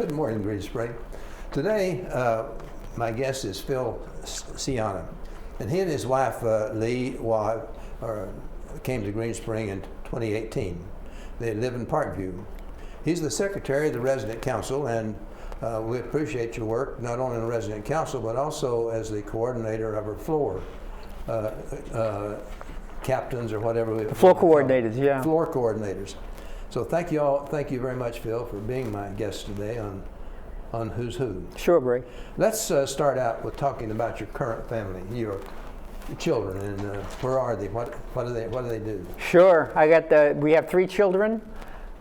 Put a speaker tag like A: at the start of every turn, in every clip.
A: Good morning, Green Spring. Today, my guest is Phil Scianna, and he and his wife, Lee, came to Green Spring in 2018. They live in Parkview. He's the secretary of the resident council, and we appreciate your work, not only in the resident council, but also as the coordinator of our floor captains or whatever.
B: Floor coordinators, yeah.
A: Floor coordinators. So thank you all. Thank you very much, Phil, for being my guest today on Who's Who.
B: Sure, Greg.
A: Let's start out with talking about your current family, your children, and where are they? What do they do?
B: Sure. We have 3 children.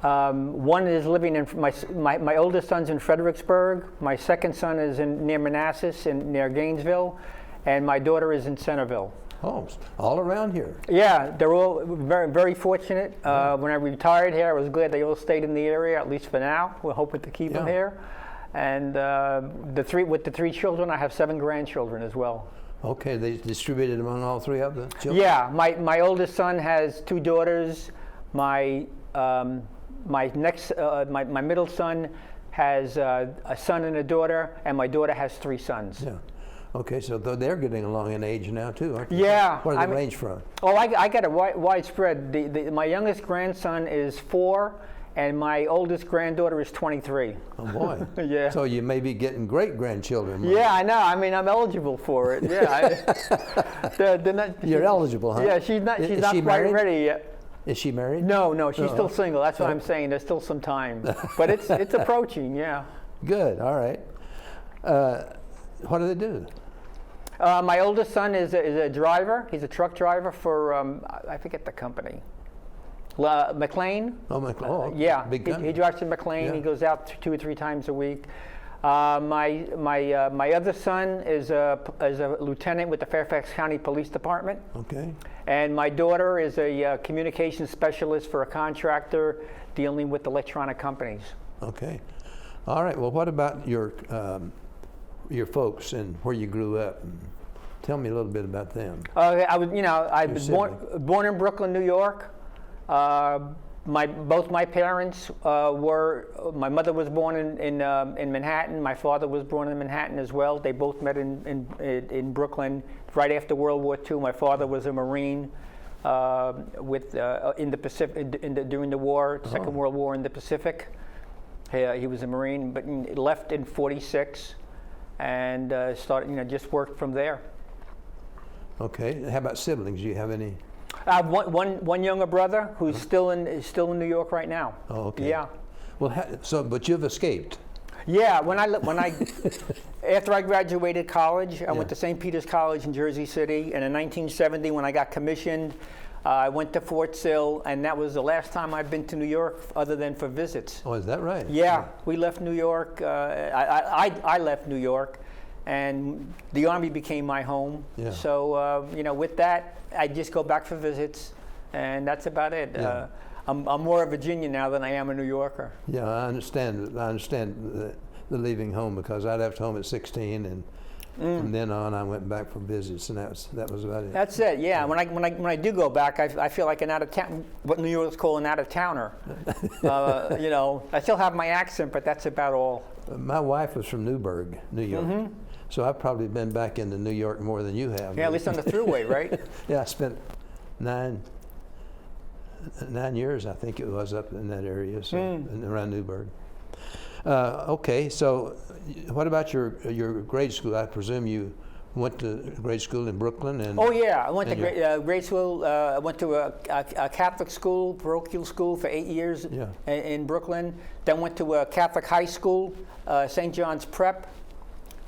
B: One is living in my oldest son's in Fredericksburg. My second son is near Manassas, near Gainesville, and my daughter is in Centerville.
A: Oh, all around here.
B: Yeah, they're all very, very fortunate. When I retired here, I was glad they all stayed in the area, at least for now. We're hoping to keep them here. And with the 3 children, I have 7 grandchildren as well.
A: Okay, they distributed among all 3 of the children?
B: Yeah, my oldest son has 2 daughters. My middle son has a son and a daughter, and my daughter has 3 sons.
A: Yeah. Okay, so they're getting along in age now too, aren't they?
B: Yeah.
A: Where do they range from?
B: Oh, I got a widespread. My youngest grandson is 4, and my oldest granddaughter is 23.
A: Oh boy.
B: Yeah.
A: So you may be getting great grandchildren.
B: Yeah, I know. I mean, I'm eligible for it. Yeah. They're not,
A: You're eligible, huh?
B: Yeah, she's not quite ready yet.
A: Is she married?
B: No, she's still single. That's what I'm saying. There's still some time, but it's approaching. Yeah.
A: Good. All right. What do they do?
B: My oldest son is a driver. He's a truck driver for I forget the company. McLean.
A: Oh, McLean. Oh,
B: yeah.
A: Big
B: he drives to McLean. Yeah. He goes out 2 or 3 times a week. My other son is a lieutenant with the Fairfax County Police Department.
A: Okay.
B: And my daughter is a communications specialist for a contractor dealing with electronic companies.
A: Okay. All right. Well, what about your folks and where you grew up? Tell me a little bit about them.
B: I was born in Brooklyn, New York. Both my parents my mother was born in Manhattan. My father was born in Manhattan as well. They both met in Brooklyn right after World War II. My father was a Marine in the Pacific during the war, Second World War in the Pacific. He was a Marine, but left in '46 and started just worked from there.
A: Okay. How about siblings? Do you have any?
B: I have one younger brother who's still in New York right now.
A: Oh, okay.
B: Yeah.
A: Well, but you've escaped.
B: Yeah. When I after I graduated college, I went to St. Peter's College in Jersey City, and in 1970, when I got commissioned, I went to Fort Sill, and that was the last time I've been to New York, other than for visits.
A: Oh, is that right?
B: Yeah. We left New York. I left New York. And the Army became my home. Yeah. So, with that, I just go back for visits, and that's about it. Yeah. I'm more a Virginian now than I am a New Yorker.
A: Yeah, I understand. I understand the leaving home, because I left home at 16, and from then on I went back for visits, and that was about it.
B: That's it. Yeah. When I do go back, I feel like an out of town, what New Yorkers call an out of towner. I still have my accent, but that's about all.
A: My wife was from Newburgh, New York. Mm-hmm. So I've probably been back into New York more than you have.
B: Yeah, at least on the thruway, right?
A: Yeah, I spent 9 years, I think it was, up in that area, so around Newburgh. Okay, so what about your grade school? I presume you went to grade school in Brooklyn, and
B: oh yeah, I went to grade school. I went to a Catholic school, parochial school, for 8 years in Brooklyn. Then went to a Catholic high school, St. John's Prep,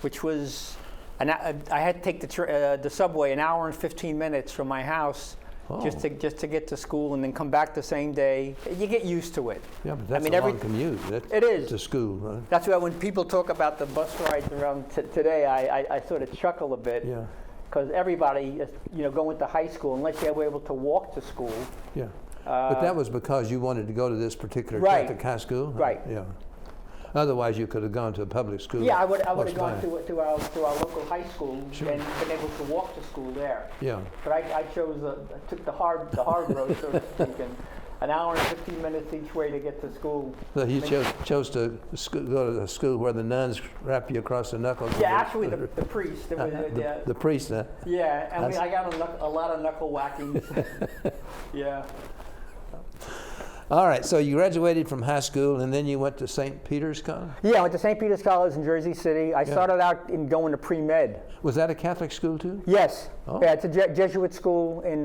B: which was I had to take the subway an hour and 15 minutes from my house just to get to school, and then come back the same day. You get used to it.
A: Yeah, but that's a long commute.
B: It is.
A: To school, right?
B: That's why when people talk about the bus rides around today, I sort of chuckle a bit. Yeah. Because everybody, going to high school, unless they were able to walk to school. Yeah.
A: But that was because you wanted to go to this particular Catholic high school?
B: Right.
A: Yeah. Otherwise, you could have gone to a public school.
B: Yeah, I would have gone to our local high school and been able to walk to school there.
A: Yeah.
B: But I took the hard road, so to speak, an hour and 15 minutes each way to get to school.
A: So you chose to go to a school where the nuns wrap you across the knuckles?
B: Yeah, actually the priest. It was,
A: the priest, huh?
B: Yeah, and I got a lot of knuckle whackings. Yeah.
A: All right, so you graduated from high school and then you went to St. Peter's College?
B: Yeah, I went to St. Peter's College in Jersey City. I started out in going to pre-med.
A: Was that a Catholic school too?
B: Yes.
A: Oh.
B: Yeah, it's a Jesuit school in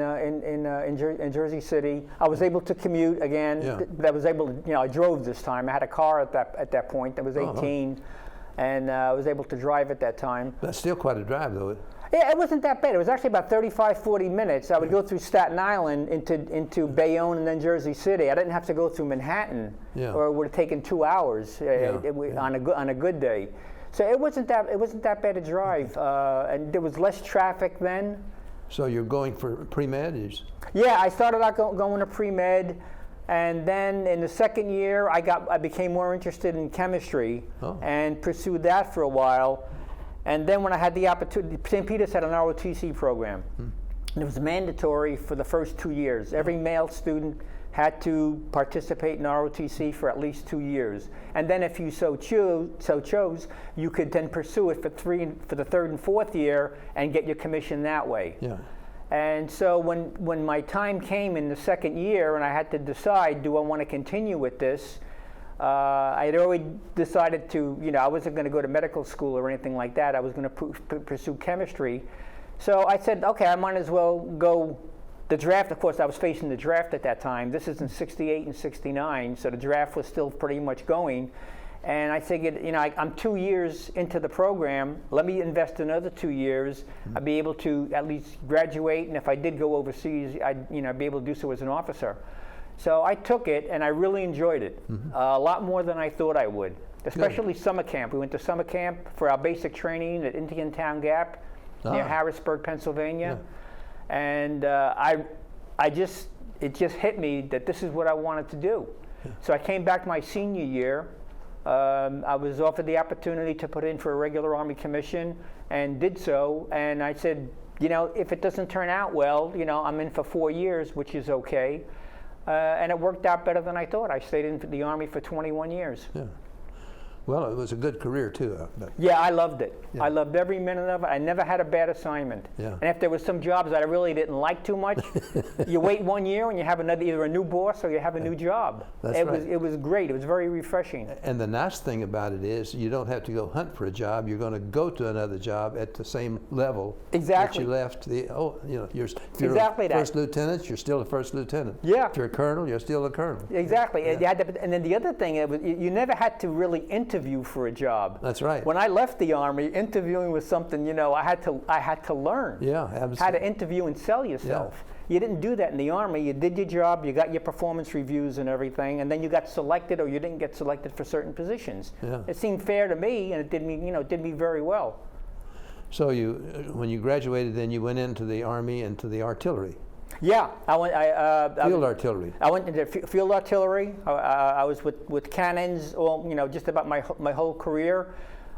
B: Jersey City. I was able to commute again.
A: Yeah.
B: But I was able to, I drove this time. I had a car at that point. I was 18, and I was able to drive at that time.
A: That's still quite a drive, though.
B: Yeah, it wasn't that bad. It was actually about 35, 40 minutes. I would go through Staten Island into Bayonne and then Jersey City. I didn't have to go through Manhattan, or it would have taken 2 hours on a good day. So it wasn't that bad a drive, and there was less traffic then.
A: So you're going for pre-med?
B: Yeah, I started out going to pre-med, and then in the second year, I became more interested in chemistry and pursued that for a while. And then when I had the opportunity, St. Peter's had an ROTC program. And it was mandatory for the first 2 years. Every male student had to participate in ROTC for at least 2 years. And then if you so chose, you could then pursue it for the third and fourth year and get your commission that way.
A: Yeah.
B: And so when my time came in the second year and I had to decide, do I want to continue with this? I had already decided to, I wasn't going to go to medical school or anything like that. I was going to pursue chemistry. So I said, okay, I might as well go. The draft, of course, I was facing the draft at that time. This is in 68 and 69, so the draft was still pretty much going. And I figured, I'm 2 years into the program. Let me invest another 2 years. I'd be able to at least graduate, and if I did go overseas, I'd be able to do so as an officer. So I took it, and I really enjoyed it, a lot more than I thought I would, especially summer camp. We went to summer camp for our basic training at Indian Town Gap near Harrisburg, Pennsylvania. Yeah. And it just hit me that this is what I wanted to do. Yeah. So I came back my senior year. I was offered the opportunity to put in for a regular Army commission and did so. And I said, if it doesn't turn out well, I'm in for 4 years, which is okay. And it worked out better than I thought. I stayed in the Army for 21 years.
A: Yeah. Well, it was a good career too.
B: Yeah, I loved it. Yeah. I loved every minute of it. I never had a bad assignment. Yeah. And if there was some jobs that I really didn't like too much, you wait 1 year and you have either a new boss or you have a new job.
A: That's right.
B: It was great. It was very refreshing.
A: And the nice thing about it is you don't have to go hunt for a job. You're going to go to another job at the same level that you left. If you're a first lieutenant, you're still a first lieutenant. Yeah. If you're a colonel, you're still a colonel.
B: Exactly. Yeah. And then the other thing, you never had to really interview for a job.
A: That's right.
B: When I left the Army, interviewing was something I had to learn.
A: Yeah, absolutely.
B: How to interview and sell yourself. Yeah. You didn't do that in the Army. You did your job. You got your performance reviews and everything, and then you got selected or you didn't get selected for certain positions. Yeah. It seemed fair to me, and it did me very well.
A: So when you graduated, then you went into the Army and to the artillery.
B: Yeah, I went.
A: Field artillery.
B: I went into field artillery. I was with cannons, just about my whole career.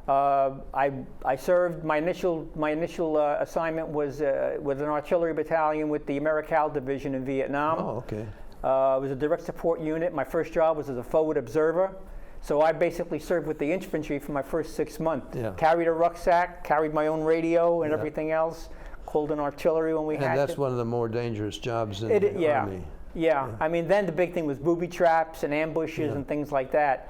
B: I served. My initial assignment was with an artillery battalion with the Americal Division in Vietnam.
A: Oh, okay.
B: It was a direct support unit. My first job was as a forward observer. So I basically served with the infantry for my first 6 months. Yeah. Carried a rucksack, carried my own radio and everything else. Called in artillery when we had to.
A: And that's one of the more dangerous jobs in the Army.
B: Yeah, I mean, then the big thing was booby traps and ambushes and things like that.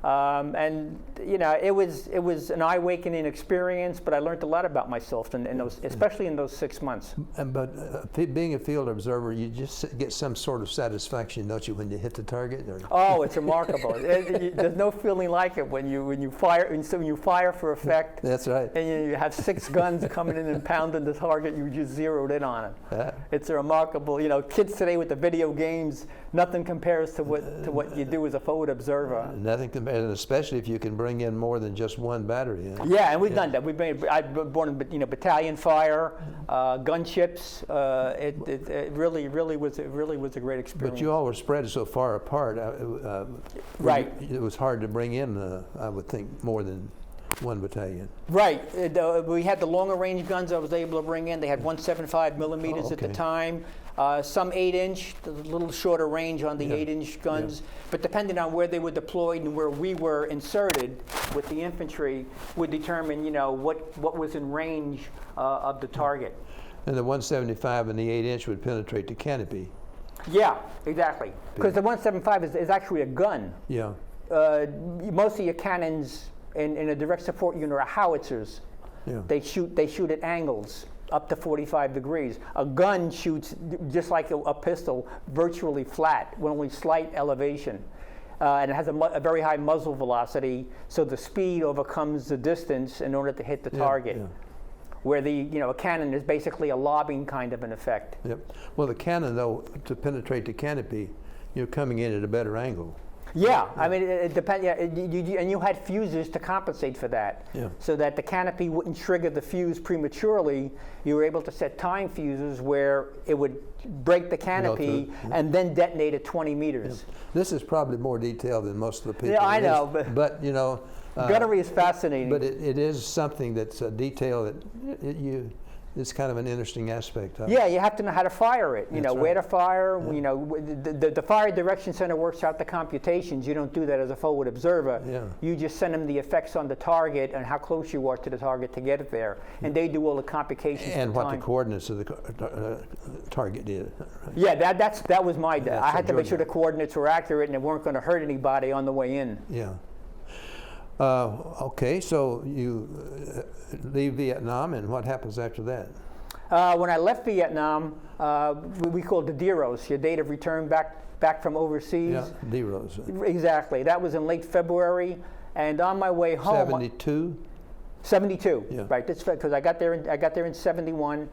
B: And it was an eye-awakening experience, but I learned a lot about myself, especially in those 6 months.
A: But being a field observer, you just get some sort of satisfaction, don't you, when you hit the target?
B: Oh, it's remarkable. There's no feeling like it when you fire for effect.
A: That's right.
B: And you have 6 guns coming in and pounding the target. You just zeroed in on it. Yeah. It's a remarkable. Kids today with the video games, nothing compares to what you do as a forward observer.
A: Nothing compares. And especially if you can bring in more than just one battery.
B: Yeah, and we've done that. I've born battalion fire, gunships. It really was a great experience.
A: But you all were spread so far apart.
B: Right.
A: It was hard to bring in, I would think, more than one battalion.
B: Right. We had the longer range guns I was able to bring in. They had 175 millimeters at the time. Some 8-inch, a little shorter range on the 8-inch guns, but depending on where they were deployed and where we were inserted with the infantry would determine, what was in range of the target.
A: And the 175 and the 8-inch would penetrate the canopy.
B: Yeah, exactly. Because the 175 is actually a gun.
A: Yeah.
B: Most of your cannons in a direct support unit are howitzers.
A: Yeah.
B: They shoot at angles up to 45 degrees. A gun shoots just like a pistol, virtually flat, with only slight elevation. And it has a very high muzzle velocity, so the speed overcomes the distance in order to hit the target. Yeah. Where a cannon is basically a lobbing kind of an effect.
A: Yep. Well, the cannon, though, to penetrate the canopy, you're coming in at a better angle.
B: Yeah, I mean, it depends. Yeah, and you had fuses to compensate for that, so that the canopy wouldn't trigger the fuse prematurely. You were able to set time fuses where it would break the canopy and then detonate at 20 meters.
A: Yeah. This is probably more detailed than most of the people.
B: Yeah, I know,
A: but
B: gunnery is fascinating.
A: But it is something that's a detail that it's kind of an interesting aspect of it.
B: Yeah, you have to know how to fire it.
A: That's
B: where to fire.
A: Yeah.
B: The Fire Direction Center works out the computations. You don't do that as a forward observer.
A: Yeah.
B: You just send them the effects on the target and how close you are to the target to get it there, and they do all the computations.
A: And what the coordinates of the target is. Right?
B: Yeah, that was my. I had to make sure the coordinates were accurate and it weren't going to hurt anybody on the way in.
A: Yeah. Okay, so you leave Vietnam, and what happens after that?
B: When I left Vietnam, we called the DEROS, your date of return back from overseas.
A: Yeah, DEROS.
B: Exactly. That was in late February, and on my way home.
A: 72.
B: 72.
A: Yeah.
B: Right. That's because I got there in 71.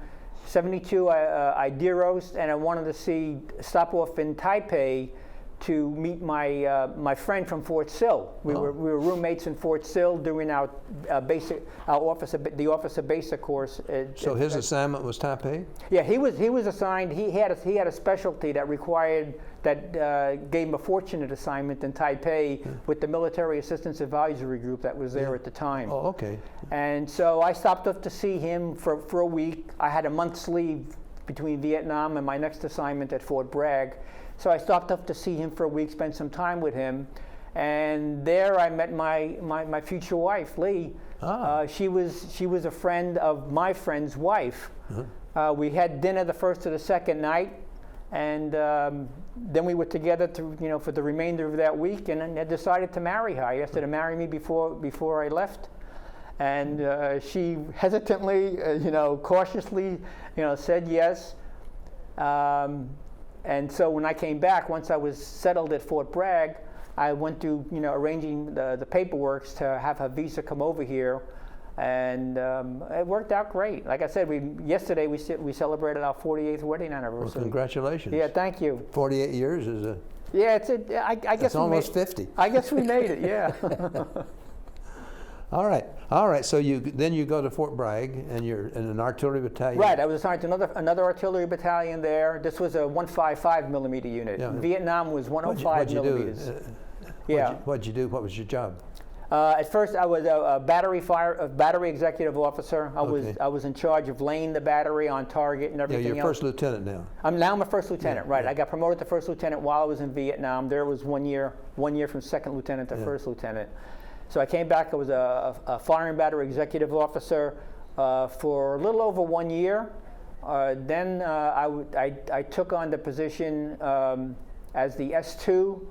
B: 72. I DEROSed, and I wanted to stop off in Taipei to meet my friend from Fort Sill. We were roommates in Fort Sill doing our the Officer Basic course.
A: So his assignment was Taipei?
B: Yeah, he was assigned. He had a specialty that gave him a fortunate assignment in Taipei with the Military Assistance Advisory Group that was there at the time.
A: Oh, okay.
B: And so I stopped up to see him for a week. I had a month's leave between Vietnam and my next assignment at Fort Bragg. So I stopped up to see him for a week, spent some time with him, and there I met my future wife, Lee. She was a friend of my friend's wife. We had dinner the first or the second night, and then we were together for the remainder of that week, and I decided to marry her. I asked her to marry me before I left, and she hesitantly, cautiously, said yes. And so when I came back, once I was settled at Fort Bragg, I went to arranging the paperwork to have her visa come over here, and it worked out great. Like I said, yesterday we celebrated our 48th wedding anniversary.
A: Well, congratulations.
B: Yeah, thank you.
A: 48 years is a.
B: Yeah, I guess
A: it's almost 50.
B: I guess we made it. Yeah.
A: All right. So then you go to Fort Bragg, and you're in an artillery battalion.
B: Right. I was assigned to another artillery battalion there. This was a 155 millimeter unit. Yeah. Vietnam was 105 millimeters.
A: What'd you do? What was your job?
B: At first, I was a battery executive officer. I was in charge of laying the battery on target and everything.
A: Yeah, you're first lieutenant now.
B: I'm a first lieutenant.
A: Yeah,
B: right.
A: yeah.
B: I got promoted to first lieutenant while I was in Vietnam. There was 1 year from second lieutenant to first lieutenant. So I came back. I was a fire and battery executive officer for a little over 1 year. Then I took on the position as the S2,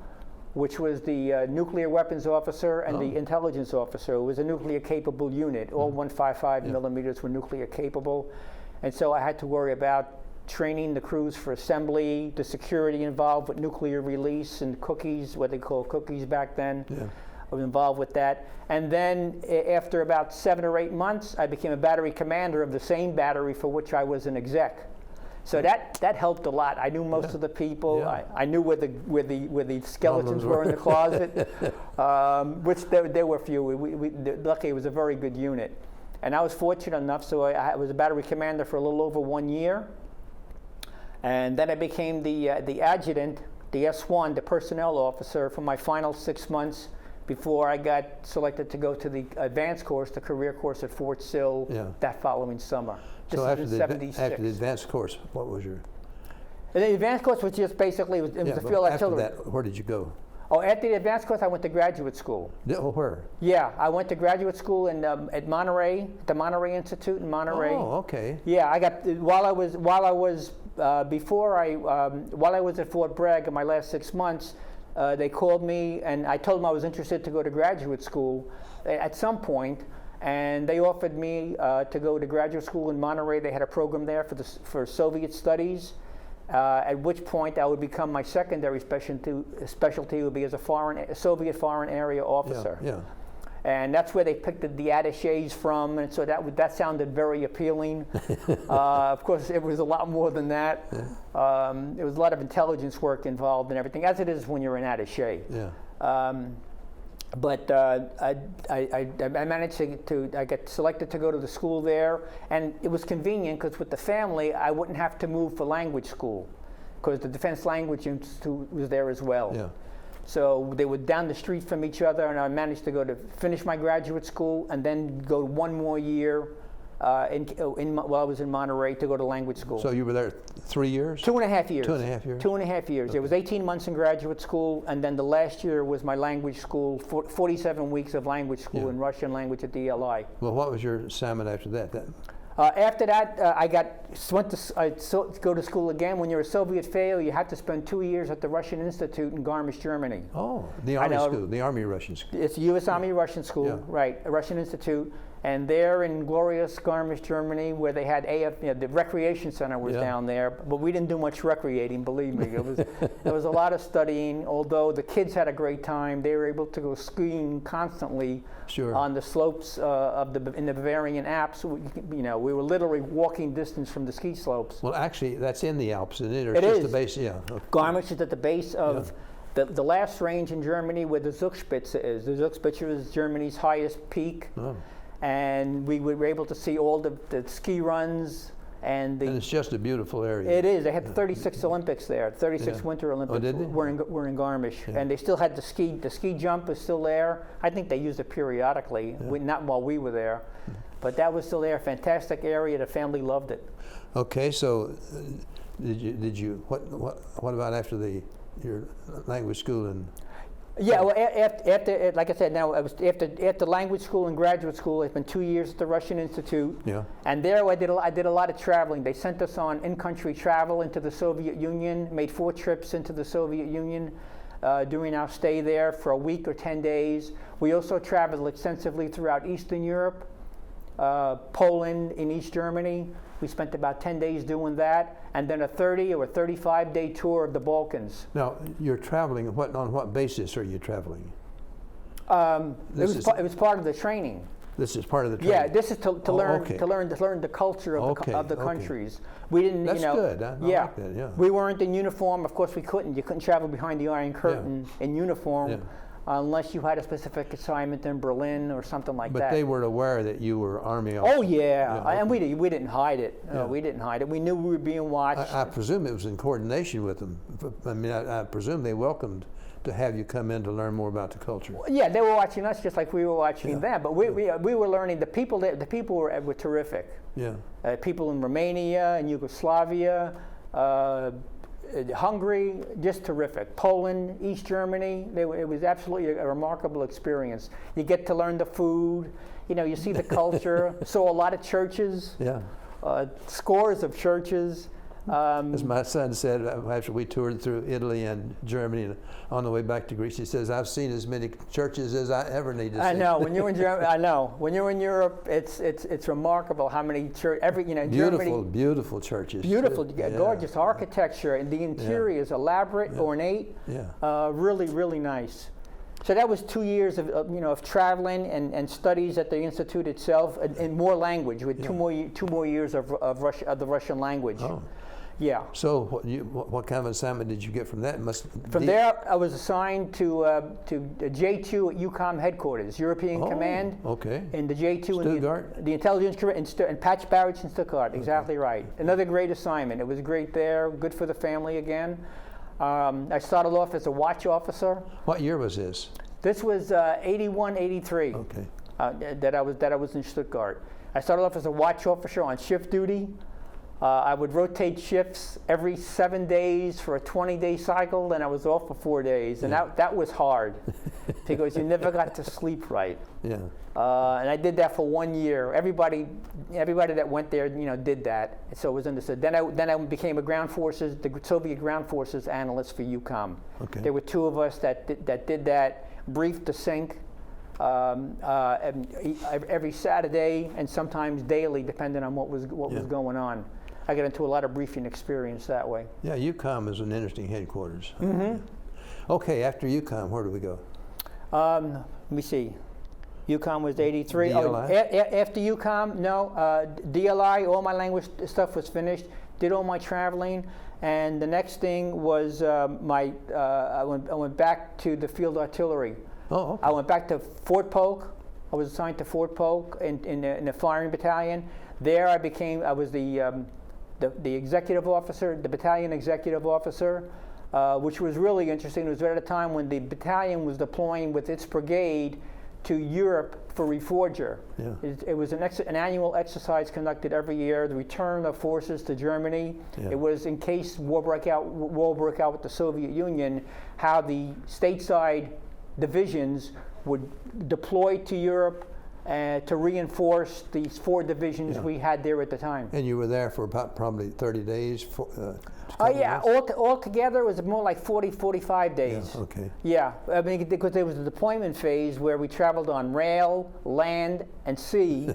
B: which was the nuclear weapons officer and the intelligence officer. It was a nuclear capable unit. All 155 millimeters were nuclear capable. And so I had to worry about training the crews for assembly, the security involved with nuclear release and cookies, what they call cookies back then. Yeah. I was involved with that. And then after about 7 or 8 months, I became a battery commander of the same battery for which I was an exec. So that helped a lot. I knew most of the people. Yeah. I knew where the skeletons were in the closet, which there were few. Luckily, it was a very good unit. And I was fortunate enough, so I was a battery commander for a little over 1 year. And then I became the adjutant, the S1, the personnel officer, for my final 6 months before I got selected to go to the advanced course, the career course at Fort Sill that following summer.
A: So after the advanced course, what was your?
B: And the advanced course was just basically, it was the field artillery.
A: After that, where did you go?
B: Oh, after the advanced course, I went to graduate school.
A: Oh, where?
B: Yeah, I went to graduate school in at Monterey, the Monterey Institute in Monterey.
A: Oh, okay.
B: Yeah, I got while I was at Fort Bragg in my last 6 months, they called me and I told them I was interested to go to graduate school at some point, and they offered me to go to graduate school in Monterey. They had a program there for Soviet studies. At which point I would become my secondary specialty would be as a Soviet foreign area officer.
A: Yeah.
B: And that's where they picked the attachés from, and so that sounded very appealing. Of course, it was a lot more than that. Yeah. There was a lot of intelligence work involved and everything, as it is when you're an attaché.
A: Yeah.
B: But I managed to I got selected to go to the school there, and it was convenient because with the family I wouldn't have to move for language school because the Defense Language Institute was there as well. Yeah. So they were down the street from each other, and I managed to finish my graduate school and then go 1 more year while I was in Monterey to go to language school.
A: So you were there 3 years?
B: 2.5 years.
A: 2.5 years?
B: 2.5 years.
A: Okay.
B: It was 18 months in graduate school, and then the last year was my language school, 47 weeks of language school in Russian language at the ELI.
A: Well, what was your assignment after that?
B: After that, I went to go to school again. When you're a Soviet failure, you had to spend 2 years at the Russian Institute in Garmisch, Germany.
A: Oh, the Army school, the Army Russian school.
B: It's U.S. Army Russian school, right, a Russian Institute. And there in glorious Garmisch, Germany, where they had the recreation center was down there, but we didn't do much recreating, believe me. There was a lot of studying, although the kids had a great time. They were able to go skiing constantly on the slopes in the Bavarian Alps. We were literally walking distance from the ski slopes.
A: Well, actually, that's in the Alps, isn't it? Or
B: it
A: just
B: is.
A: The base, yeah. Okay.
B: Garmisch is at the base of the last range in Germany where the Zugspitze is. The Zugspitze is Germany's highest peak. Oh. And we were able to see all the ski runs and
A: it's just a beautiful area.
B: It is. They had the 36 Olympics there. 36 Winter Olympics.
A: Oh, did they?
B: were in Garmisch, and they still had the ski jump is still there. I think they used it periodically, not while we were there, but that was still there. Fantastic area. The family loved it.
A: Okay, so did you what about after your language school and?
B: Yeah, well, after like I said, now I was after language school and graduate school. I spent 2 years at the Russian Institute. Yeah. And there I did a lot of traveling. They sent us on in-country travel into the Soviet Union. Made 4 trips into the Soviet Union during our stay there for a week or 10 days. We also traveled extensively throughout Eastern Europe, Poland, in East Germany. We spent about 10 days doing that, and then a 30 or 35-day tour of the Balkans.
A: Now, you're traveling. On what basis are you traveling?
B: It was part of the training.
A: This is part of the training.
B: Yeah, this is to learn the culture of the countries. We didn't.
A: That's good. I like that, yeah.
B: We weren't in uniform. Of course, we couldn't. You couldn't travel behind the Iron Curtain in uniform. Yeah. Unless you had a specific assignment in Berlin or something like that.
A: But they were aware that you were Army officers.
B: Oh yeah, and we didn't hide it. We didn't hide it. We knew we were being watched.
A: I presume it was in coordination with them. I mean, I presume they welcomed to have you come in to learn more about the culture.
B: Yeah, they were watching us just like we were watching them. But we were learning. The people were terrific. Yeah. People in Romania and Yugoslavia. Hungary, just terrific. Poland, East Germany, it was absolutely a remarkable experience. You get to learn the food, you see the culture. Saw a lot of churches, scores of churches.
A: As my son said after we toured through Italy and Germany and on the way back to Greece, he says, "I've seen as many churches as I ever need to see."
B: I know. When you're in Germany, I know. When you're in Europe, it's remarkable how many
A: beautiful churches.
B: Beautiful, gorgeous architecture, and the interior is elaborate, ornate. Yeah. Really, really nice. So that was 2 years of traveling and studies at the institute itself, and more language with two more years of the Russian language. Oh. Yeah.
A: So what kind of assignment did you get from that?
B: From there, I was assigned to J2 at EUCOM headquarters, European Command. Okay. In the J2
A: Stuttgart.
B: In the intelligence and Patch Barracks in Stuttgart. Exactly right. Another great assignment. It was great there. Good for the family again. I started off as a watch officer.
A: What year was this?
B: This was 81, 83. Okay. That I was in Stuttgart. I started off as a watch officer on shift duty. I would rotate shifts every 7 days for a 20-day cycle, and I was off for 4 days, and that was hard because you never got to sleep right.
A: Yeah.
B: And I did that for 1 year. Everybody that went there, did that, so it was understood. Then I became the Soviet ground forces analyst for EUCOM.
A: Okay.
B: There were 2 of us that did that, briefed the sink every Saturday and sometimes daily, depending on what was going on. I got into a lot of briefing experience that way.
A: Yeah, EUCOM is an interesting headquarters.
B: Mm-hmm.
A: Okay, after EUCOM, where do we go?
B: Let me see. EUCOM was 83.
A: DLI?
B: After EUCOM, no. DLI, all my language stuff was finished. Did all my traveling, and the next thing was I went back to the field artillery.
A: Oh, okay.
B: I went back to Fort Polk. I was assigned to Fort Polk in the firing battalion. There I was the executive officer, the battalion executive officer, which was really interesting. It was at a time when the battalion was deploying with its brigade to Europe for reforger.
A: Yeah.
B: It was an annual exercise conducted every year, the return of forces to Germany.
A: Yeah.
B: It was in case war broke out with the Soviet Union, how the stateside divisions would deploy to Europe to reinforce these 4 divisions we had there at the time.
A: And you were there for about probably 30 days?
B: Yeah, all together it was more like 40, 45 days.
A: Yeah, okay.
B: Yeah, I mean, because there was a deployment phase where we traveled on rail, land, and sea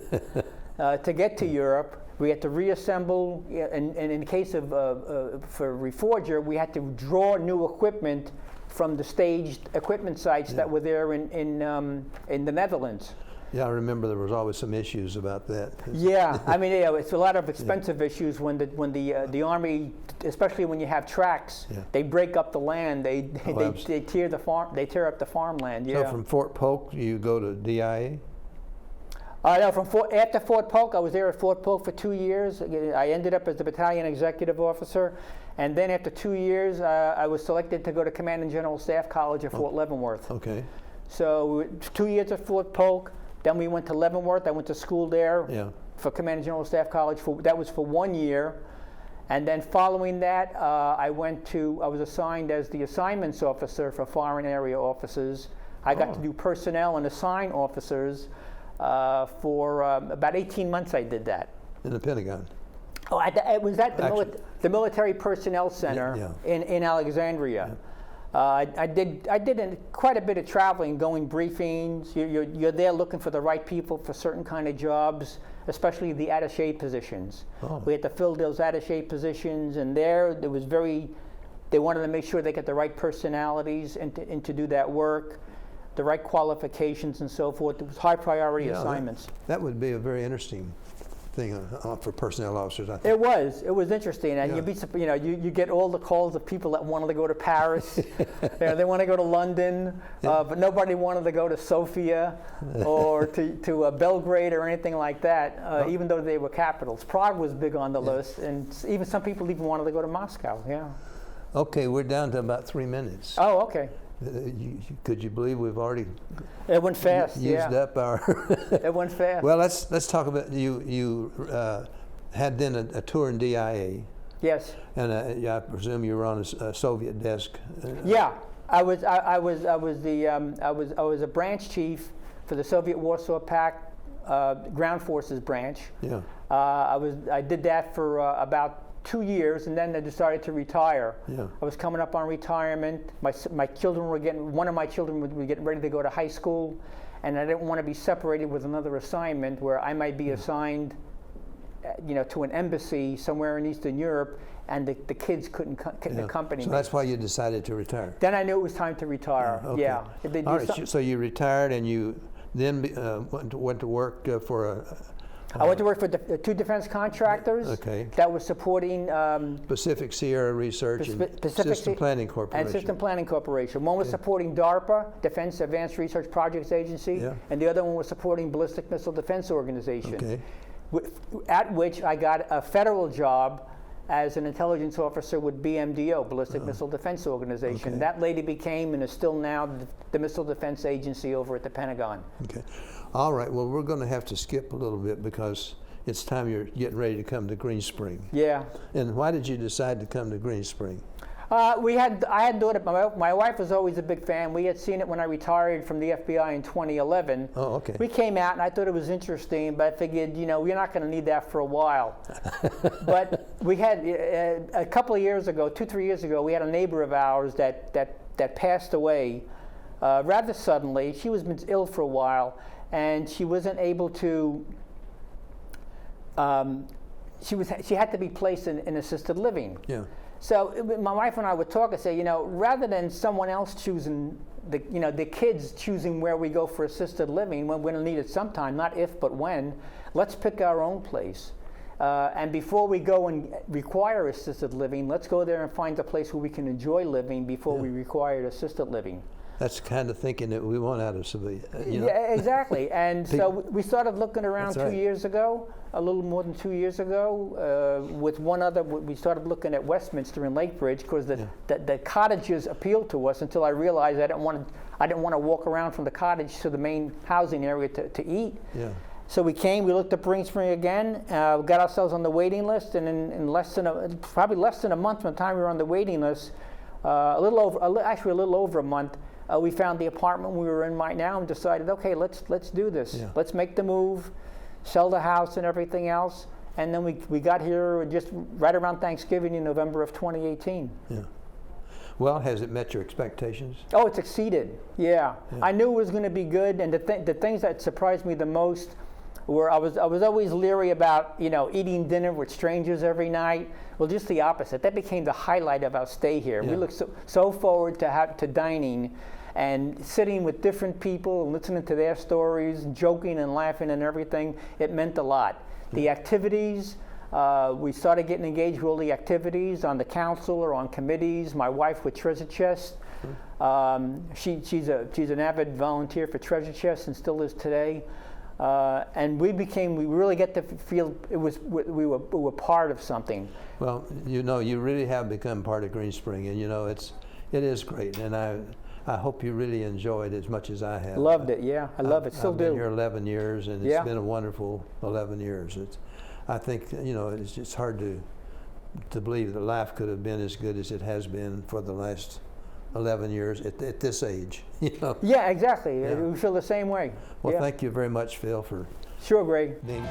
B: to get to Europe. We had to reassemble, and in the case of for Reforger, we had to draw new equipment from the staged equipment sites that were there in the Netherlands.
A: Yeah, I remember there was always some issues about that.
B: Yeah, I mean, it's a lot of expensive issues when the Army, especially when you have tracks, they break up the land. They tear up the farmland. Yeah.
A: So from Fort Polk, you go to DIA?
B: No, after Fort Polk, I was there at Fort Polk for 2 years. I ended up as the battalion executive officer, and then after 2 years, I was selected to go to Command and General Staff College at Fort Leavenworth.
A: Okay.
B: So 2 years at Fort Polk. Then we went to Leavenworth. I went to school there for Command and General Staff College. That was for 1 year. And then following that, I was assigned as the assignments officer for foreign area officers. I got to do personnel and assign officers for about 18 months. I did that.
A: In the Pentagon?
B: Oh, it was at the Military Personnel Center in Alexandria. Yeah. I did quite a bit of traveling, going briefings. You're there looking for the right people for certain kind of jobs, especially the attaché positions. Oh. We had to fill those attaché positions, and they wanted to make sure they got the right personalities and to do that work, the right qualifications and so forth. It was high priority assignments.
A: That would be a very interesting thing for personnel officers, I think.
B: It was interesting, and you get all the calls of people that wanted to go to Paris. They want to go to London, but nobody wanted to go to Sofia or to Belgrade or anything like that, even though they were capitals. Prague was big on the list, and even some people even wanted to go to Moscow. Yeah.
A: Okay, we're down to about 3 minutes.
B: Oh, okay.
A: Could you believe we've already
B: it went fast?
A: Used up our.
B: It went fast.
A: Well, let's talk about you had then a tour in DIA.
B: Yes.
A: And I presume you were on a Soviet desk.
B: Yeah, I was a branch chief for the Soviet Warsaw Pact Ground Forces branch. Yeah. I did that for about 2 years, and then I decided to retire. Yeah. I was coming up on retirement. My children one of my children was getting ready to go to high school, and I didn't want to be separated with another assignment where I might be assigned, to an embassy somewhere in Eastern Europe, and the kids couldn't accompany me.
A: So that's why you decided to retire.
B: Then I knew it was time to retire.
A: Okay.
B: Yeah.
A: All right. So you retired, and you then went to work for
B: I went to work for 2 defense contractors that were supporting
A: Pacific Sierra Research and System Planning Corporation.
B: And System Planning Corporation. One was supporting DARPA, Defense Advanced Research Projects Agency, and the other one was supporting Ballistic Missile Defense Organization, at which I got a federal job as an intelligence officer with BMDO, Ballistic Missile Defense Organization. That later became, and is still now, the Missile Defense Agency over at the Pentagon.
A: Okay. All right. Well, we're going to have to skip a little bit because it's time you're getting ready to come to Green Spring.
B: Yeah.
A: And why did you decide to come to Green Spring?
B: I had thought it. My wife was always a big fan. We had seen it when I retired from the FBI in 2011.
A: Oh, okay.
B: We came out and I thought it was interesting, but I figured, we're not going to need that for a while. But we had a couple of years ago, 2-3 years ago, we had a neighbor of ours that passed away rather suddenly. She was been ill for a while, and she wasn't able to. She had to be placed in assisted living.
A: Yeah.
B: So my wife and I would talk and say, rather than someone else choosing, the kids choosing where we go for assisted living, when we're going to need it sometime, not if but when, let's pick our own place. And before we go and require assisted living, let's go there and find a place where we can enjoy living before we require assisted living.
A: That's the kind of thinking that we want out of civilian.
B: Yeah, exactly. And so we started looking around 2 years ago, a little more than 2 years ago, with one other. We started looking at Westminster and Lakebridge because the cottages appealed to us until I realized I didn't want to walk around from the cottage to the main housing area to eat. Yeah. So we came. We looked at Green Spring again. Got ourselves on the waiting list, and in probably less than a month from the time we were on the waiting list, a little over a month. We found the apartment we were in right now and decided, okay, let's do this. Yeah. Let's make the move, sell the house and everything else. And then we got here just right around Thanksgiving in November of 2018. Yeah.
A: Well, has it met your expectations?
B: Oh, it's exceeded. Yeah. I knew it was going to be good. And the things that surprised me the most were I was always leery about, eating dinner with strangers every night. Well, just the opposite. That became the highlight of our stay here. Yeah. We looked so forward to dining and sitting with different people and listening to their stories, and joking and laughing and everything. It meant a lot. The activities, we started getting engaged with all the activities on the council or on committees. My wife with Treasure Chest. She's an avid volunteer for Treasure Chest and still is today. And we really get to feel we were part of something.
A: Well, you really have become part of Green Spring, and it is great, and I hope you really enjoy it as much as I have.
B: Loved it, yeah. I love it, still
A: I've
B: do.
A: I've been here 11 years, and it's been a wonderful 11 years. I think, it's just hard to believe that life could have been as good as it has been for the last 11 years at this age.
B: Yeah, exactly. Yeah. We feel the same way.
A: Well, thank you very much, Phil, for
B: Sure, Greg.
A: being